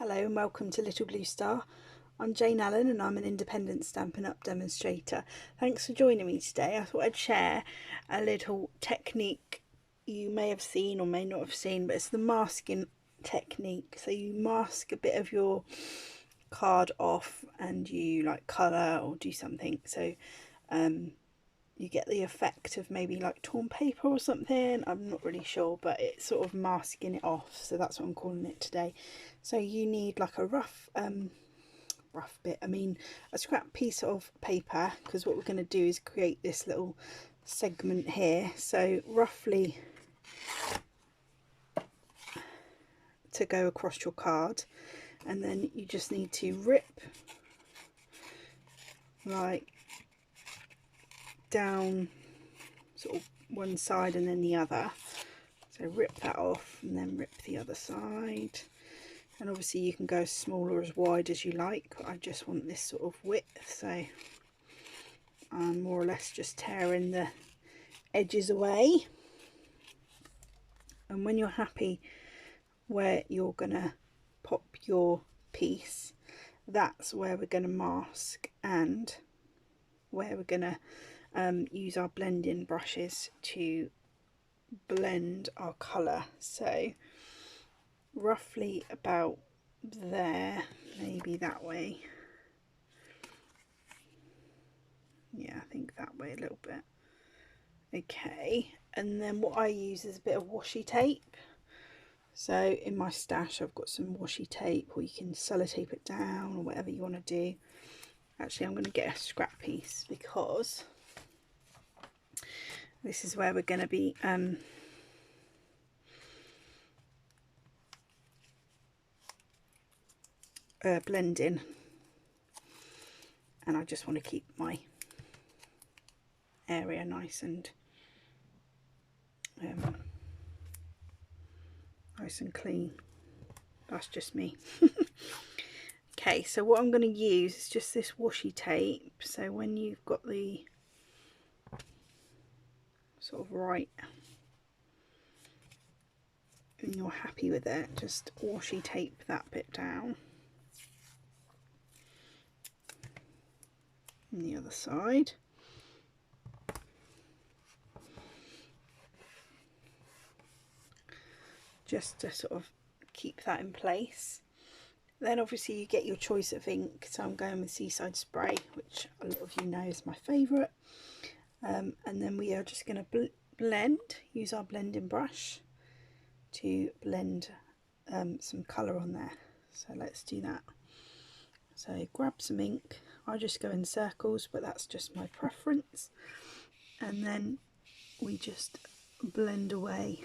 Hello and welcome to Little Blue Star. I'm Jane Allen and I'm an independent Stampin' Up demonstrator. Thanks for joining me today. I thought I'd share a little technique you may have seen or may not have seen, but it's the masking technique. So you mask a bit of your card off and you like colour or do something. So you get the effect of maybe like torn paper or something. I'm not really sure, but it's sort of masking it off, so that's what I'm calling it today. So you need like a rough bit, a scrap piece of paper, because what we're going to do is create this little segment here, so roughly to go across your card, and then you just need to rip like down sort of one side and then the other. So rip that off and then rip the other side, and obviously you can go as small or as wide as you like, but I just want this sort of width, so I'm more or less just tearing the edges away. And when you're happy where you're gonna pop your piece, that's where we're gonna mask and where we're gonna use our blending brushes to blend our colour. So roughly about there, maybe that way. Yeah, I think that way a little bit. Okay, and then what I use is a bit of washi tape. So in my stash I've got some washi tape, or you can sellotape it down or whatever you want to do. Actually, I'm going to get a scrap piece because this is where we're going to be blending, and I just want to keep my area nice and clean. That's just me. Okay, so what I'm going to use is just this washi tape. So when you've got the sort of right and you're happy with it, just washi tape that bit down. And the other side. Just to sort of keep that in place. Then obviously you get your choice of ink, so I'm going with Seaside Spray, which a lot of you know is my favourite. And then we are just going to use our blending brush to blend some colour on there. So let's do that. So grab some ink. I just go in circles, but that's just my preference. And then we just blend away,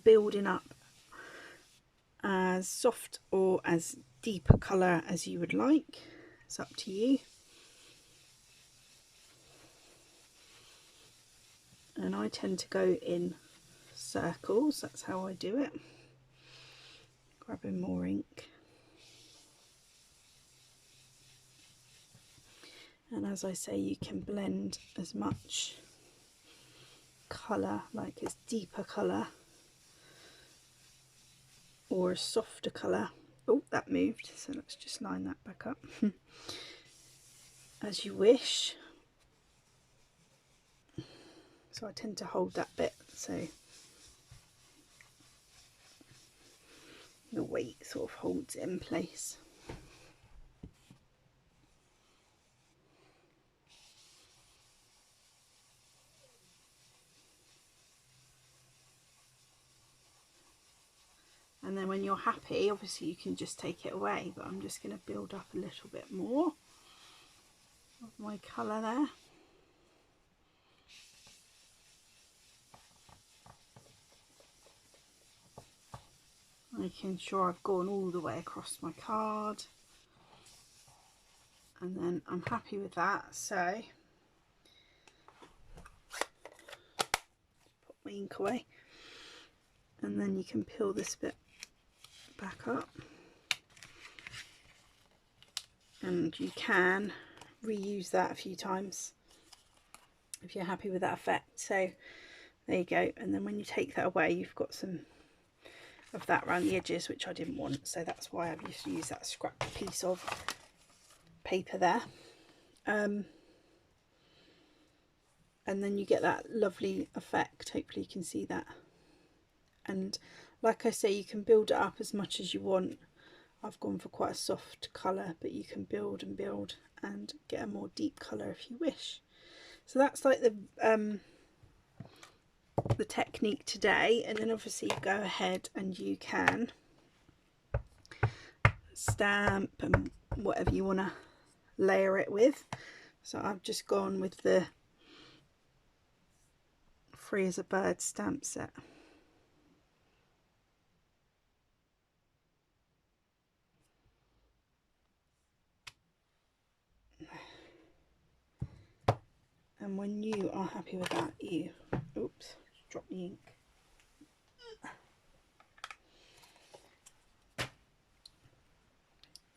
building up as soft or as deep a colour as you would like. It's up to you. And I tend to go in circles, that's how I do it. Grabbing more ink. And as I say, you can blend as much colour, like as deeper colour or a softer colour. Oh, that moved, so let's just line that back up. As you wish. So I tend to hold that bit so the weight sort of holds it in place. And then when you're happy, obviously you can just take it away, but I'm just going to build up a little bit more of my colour there. Making sure I've gone all the way across my card. And then I'm happy with that, so put my ink away. And then you can peel this bit back up, and you can reuse that a few times if you're happy with that effect. So there you go. And then when you take that away, you've got some of that around the edges, which I didn't want, so that's why I've just used that scrap piece of paper there. And then you get that lovely effect. Hopefully you can see that. And like I say, you can build it up as much as you want. I've gone for quite a soft colour, but you can build and build and get a more deep colour if you wish. So that's like the technique today. And then obviously you go ahead and you can stamp and whatever you want to layer it with. So I've just gone with the Free as a Bird stamp set. And when you are happy with that, you, oops, drop the ink.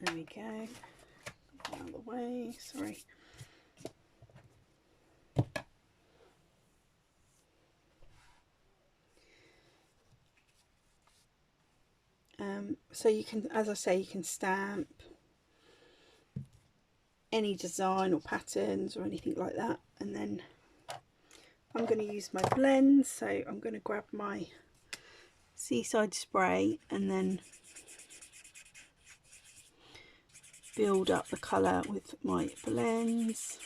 There we go. Out of the way, sorry. So you can, as I say, you can stamp any design or patterns or anything like that. And then I'm going to use my blends, so I'm going to grab my Seaside spray and then build up the colour with my blends.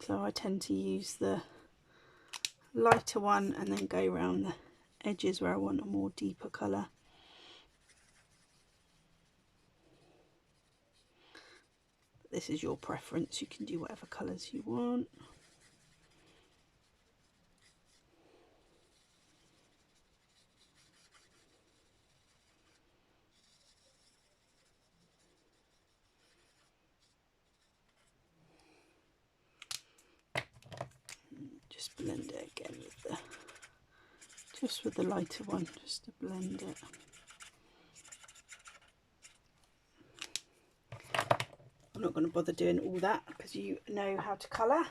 So I tend to use the lighter one and then go around the edges where I want a more deeper colour. This is your preference, you can do whatever colours you want. Just blend it again with the, just with the lighter one, just to blend it. I'm not going to bother doing all that because you know how to colour.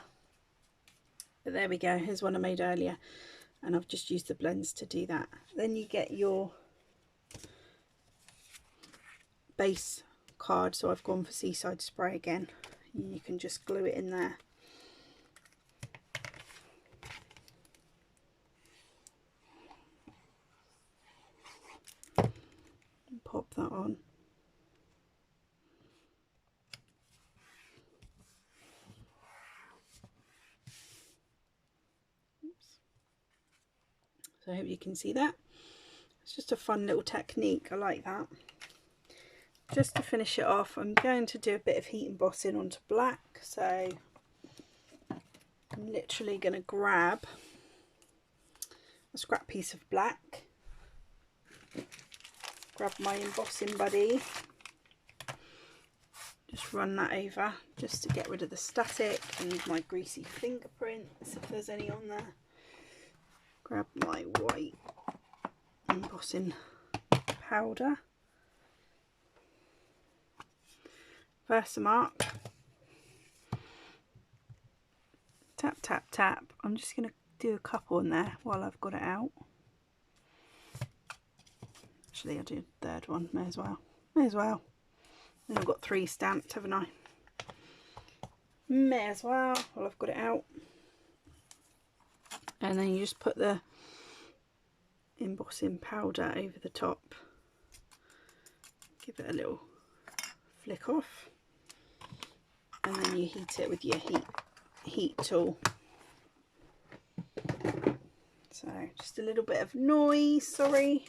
But there we go, here's one I made earlier, and I've just used the blends to do that. Then you get your base card, so I've gone for Seaside spray again. You can just glue it in there. And pop that on. So I hope you can see that. It's just a fun little technique, I like that. Just to finish it off, I'm going to do a bit of heat embossing onto black. So I'm literally going to grab a scrap piece of black, grab my embossing buddy, just run that over just to get rid of the static and my greasy fingerprints if there's any on there. Grab my white embossing powder, Versamark, tap tap tap. I'm just going to do a couple in there while I've got it out. Actually I'll do a third one, may as well. Then I've got 3 stamped, haven't I? May as well while I've got it out. And then you just put the embossing powder over the top, give it a little flick off, and then you heat it with your heat tool. So just a little bit of noise, sorry.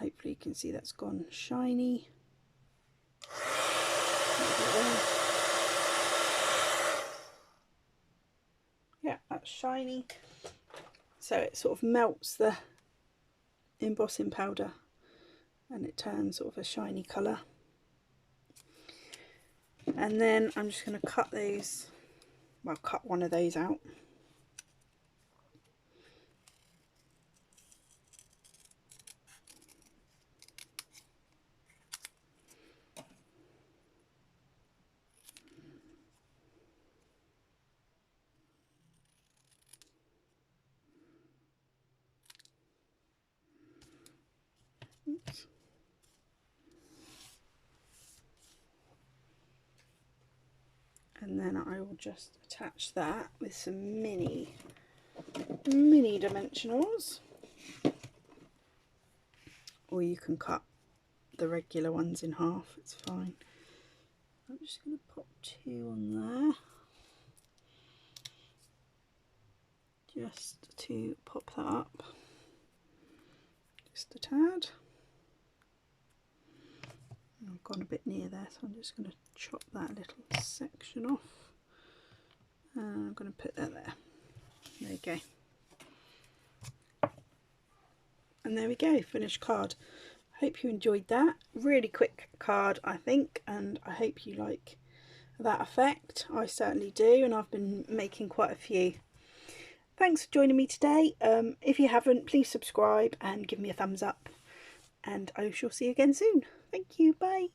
Hopefully you can see that's gone shiny. Yeah, that's shiny. So it sort of melts the embossing powder and it turns sort of a shiny colour. And then I'm just going to cut those well, cut one of those out. Oops. And then I will just attach that with some mini dimensionals, or you can cut the regular ones in half, it's fine. I'm just going to pop 2 on there, just to pop that up just a tad. I've gone a bit near there, so I'm just going to chop that little section off, and I'm going to put that there. There you go. And there we go, finished card. I hope you enjoyed that. Really quick card, I think, and I hope you like that effect. I certainly do, and I've been making quite a few. Thanks for joining me today. If you haven't, please subscribe and give me a thumbs up, and I shall see you again soon. Thank you, bye.